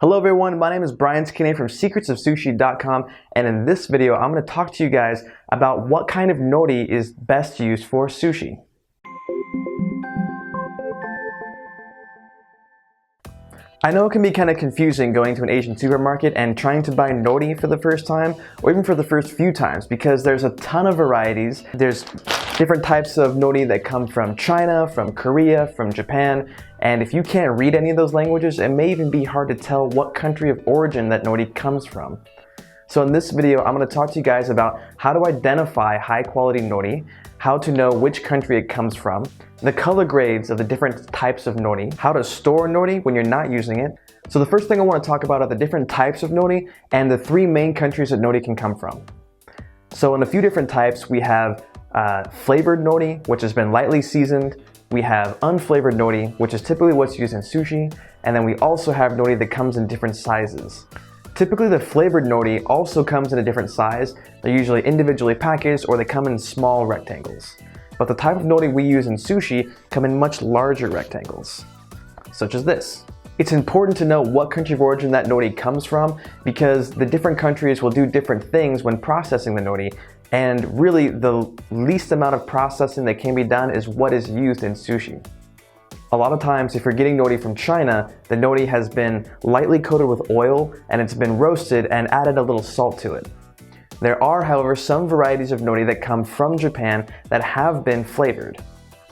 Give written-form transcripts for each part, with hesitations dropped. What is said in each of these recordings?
Hello everyone, my name is Brian Skinner from secretsofsushi.com, and in this video I'm going to talk to you guys about what kind of nori is best used for sushi. I know it can be kind of confusing going to an Asian supermarket and trying to buy nori for the first time, or even for the first few times, because there's a ton of varieties. There's different types of nori that come from China, from Korea, from Japan, and if you can't read any of those languages, it may even be hard to tell what country of origin that nori comes from. So in this video, I'm going to talk to you guys about how to identify high quality nori, how to know which country it comes from, the color grades of the different types of nori, how to store nori when you're not using it. So the first thing I want to talk about are the different types of nori and the three main countries that nori can come from. So in a few different types, we have flavored nori, which has been lightly seasoned. We have unflavored nori, which is typically what's used in sushi. And then we also have nori that comes in different sizes. Typically the flavored nori also comes in a different size. They're usually individually packaged or they come in small rectangles. But the type of nori we use in sushi come in much larger rectangles, such as this. It's important to know what country of origin that nori comes from because the different countries will do different things when processing the nori, and really the least amount of processing that can be done is what is used in sushi. A lot of times, if you're getting nori from China, the nori has been lightly coated with oil and it's been roasted and added a little salt to it. There are, however, some varieties of nori that come from Japan that have been flavored,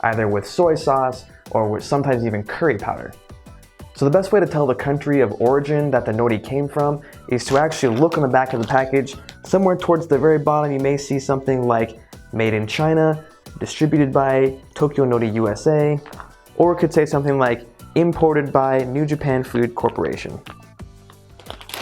either with soy sauce or with sometimes even curry powder. So the best way to tell the country of origin that the nori came from is to actually look on the back of the package. Somewhere towards the very bottom, you may see something like Made in China, distributed by Tokyo Nori USA, or it could say something like imported by New Japan Food Corporation.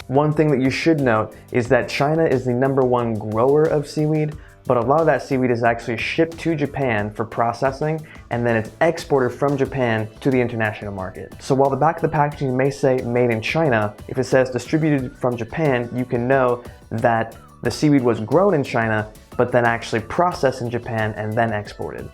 One thing that you should note is that China is the #1 grower of seaweed, but a lot of that seaweed is actually shipped to Japan for processing, and then it's exported from Japan to the international market. So while the back of the packaging may say made in China, if it says distributed from Japan, you can know that the seaweed was grown in China, but then actually processed in Japan and then exported.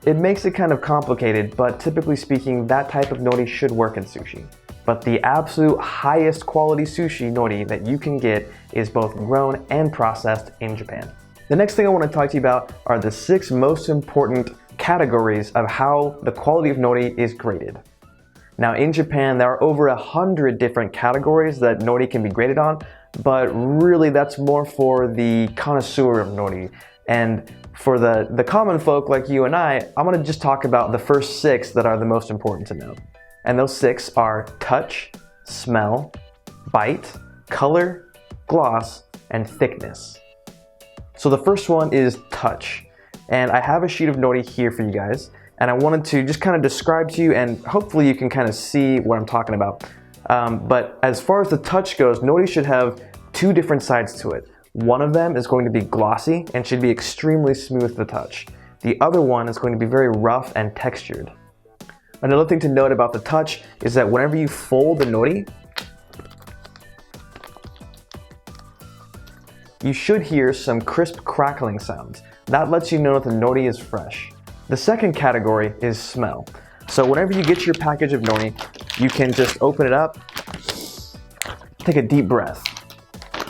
It makes it kind of complicated, but typically speaking, that type of nori should work in sushi. But the absolute highest quality sushi nori that you can get is both grown and processed in Japan. The next thing I want to talk to you about are the 6 most important categories of how the quality of nori is graded. Now in Japan, there are over 100 different categories that nori can be graded on, but really that's more for the connoisseur of nori. And for the common folk like you and I'm going to just talk about the first 6 that are the most important to know. And those 6 are touch, smell, bite, color, gloss, and thickness. So the first one is touch. And I have a sheet of nori here for you guys. And I wanted to just kind of describe to you, and hopefully you can kind of see what I'm talking about. But as far as the touch goes, nori should have 2 different sides to it. One of them is going to be glossy and should be extremely smooth to touch. The other one is going to be very rough and textured. Another thing to note about the touch is that whenever you fold the nori, you should hear some crisp crackling sounds. That lets you know that the nori is fresh. The second category is smell. So whenever you get your package of nori, you can just open it up, take a deep breath.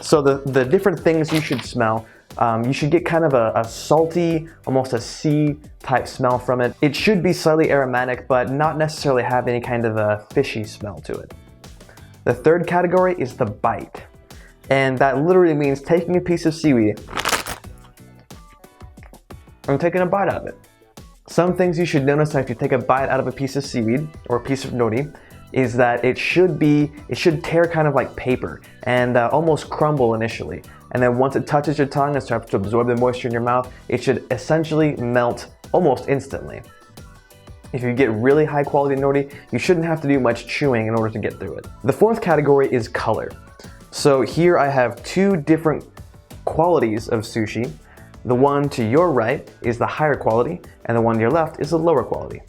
So the different things you should smell, you should get kind of a salty, almost a sea type smell from it. It should be slightly aromatic, but not necessarily have any kind of a fishy smell to it. The third category is the bite. And that literally means taking a piece of seaweed and taking a bite out of it. Some things you should notice if you take a bite out of a piece of seaweed or a piece of nori is that it should tear kind of like paper and almost crumble initially. And then once it touches your tongue and starts to absorb the moisture in your mouth, it should essentially melt almost instantly. If you get really high quality nori, you shouldn't have to do much chewing in order to get through it. The fourth category is color. So here I have 2 different qualities of sushi. The one to your right is the higher quality, and the one to your left is the lower quality.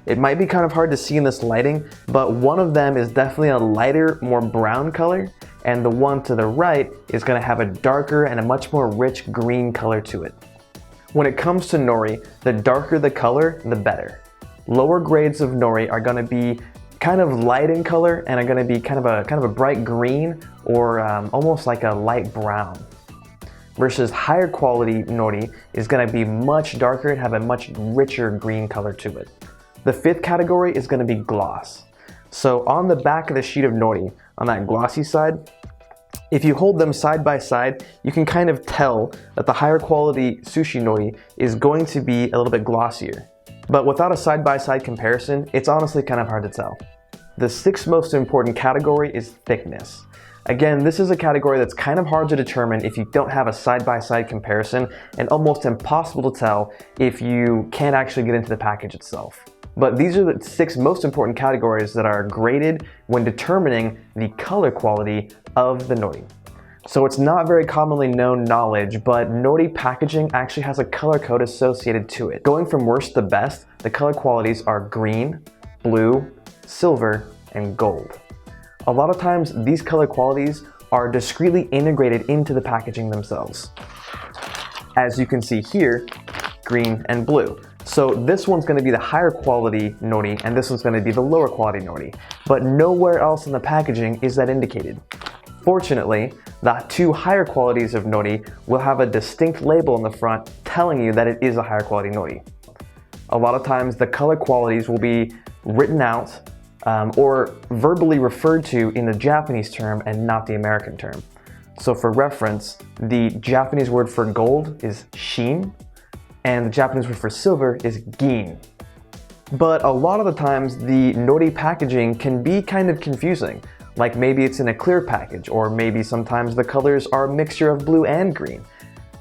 It might be kind of hard to see in this lighting, but one of them is definitely a lighter, more brown color, and the one to the right is going to have a darker and a much more rich green color to it. When it comes to nori, the darker the color, the better. Lower grades of nori are going to be kind of light in color and are going to be kind of a bright green or almost like a light brown. Versus higher quality nori is going to be much darker and have a much richer green color to it. The fifth category is going to be gloss. So on the back of the sheet of nori, on that glossy side, if you hold them side by side, you can kind of tell that the higher quality sushi nori is going to be a little bit glossier. But without a side by side comparison, it's honestly kind of hard to tell. The sixth most important category is thickness. Again, this is a category that's kind of hard to determine if you don't have a side-by-side comparison and almost impossible to tell if you can't actually get into the package itself. But these are the 6 most important categories that are graded when determining the color quality of the nori. So it's not very commonly known knowledge, but nori packaging actually has a color code associated to it. Going from worst to best, the color qualities are green, blue, silver, and gold. A lot of times, these color qualities are discreetly integrated into the packaging themselves. As you can see here, green and blue. So this one's going to be the higher quality nori, and this one's going to be the lower quality nori. But nowhere else in the packaging is that indicated. Fortunately, the 2 higher qualities of nori will have a distinct label on the front telling you that it is a higher quality nori. A lot of times, the color qualities will be written out or verbally referred to in the Japanese term and not the American term. So for reference, the Japanese word for gold is shin, and the Japanese word for silver is gin. But a lot of the times, the nori packaging can be kind of confusing. Like maybe it's in a clear package, or maybe sometimes the colors are a mixture of blue and green.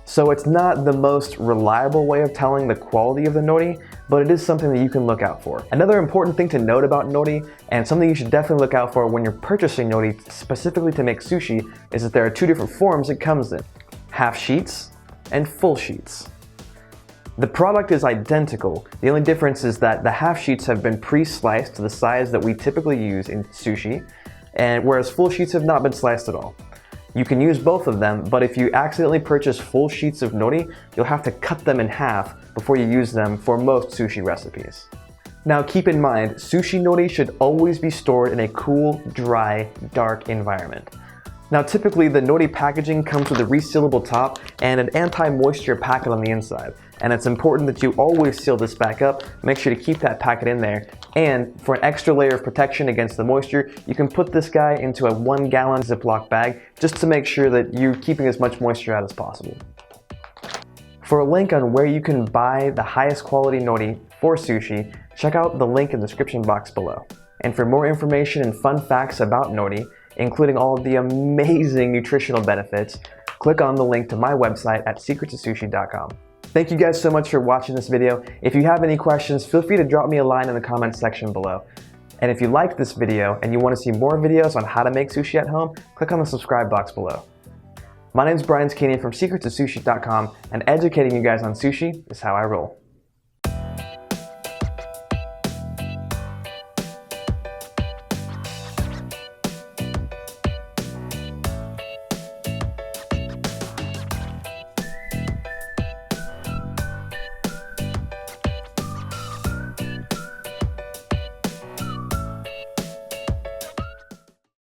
So it's not the most reliable way of telling the quality of the nori, but it is something that you can look out for. Another important thing to note about nori, and something you should definitely look out for when you're purchasing nori specifically to make sushi, is that there are 2 different forms it comes in: half sheets and full sheets. The product is identical. The only difference is that the half sheets have been pre-sliced to the size that we typically use in sushi, and whereas full sheets have not been sliced at all. You can use both of them, but if you accidentally purchase full sheets of nori, you'll have to cut them in half before you use them for most sushi recipes. Now keep in mind, sushi nori should always be stored in a cool, dry, dark environment. Now typically the nori packaging comes with a resealable top and an anti-moisture packet on the inside. And it's important that you always seal this back up. Make sure to keep that packet in there. And for an extra layer of protection against the moisture, you can put this guy into a 1-gallon Ziploc bag just to make sure that you're keeping as much moisture out as possible. For a link on where you can buy the highest quality nori for sushi, check out the link in the description box below. And for more information and fun facts about nori, including all of the amazing nutritional benefits, click on the link to my website at secretsofsushi.com. Thank you guys so much for watching this video. If you have any questions, feel free to drop me a line in the comments section below. And if you liked this video and you want to see more videos on how to make sushi at home, click on the subscribe box below. My name is Brian from secretsofsushi.com, and educating you guys on sushi is how I roll.